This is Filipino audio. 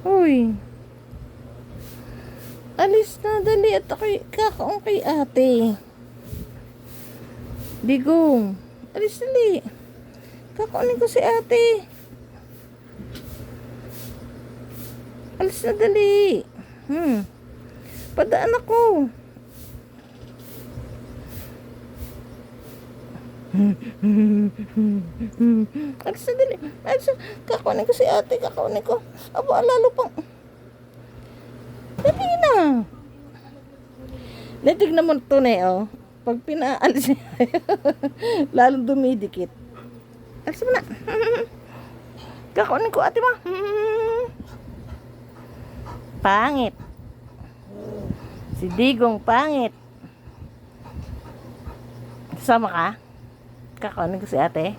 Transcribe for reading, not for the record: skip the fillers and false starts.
Uy, alis na, dali. At ako'y kakaong kay ate. Digong, alis dali. Kakaunin ko si ate. Alis na dali. Padaan ako. Alis na dali. Alis na. Kakaunin ko si ate. Kakaunin ko. Aba, lalo pang. Dali na. Natignan mo ito na oh. Pag pinaalis niya, lalong dumidikit. Alis mo na. Kakaunin ko ate mo. Pangit. Si Digong pangit. Kasama ka? Kakaunin ko si ate.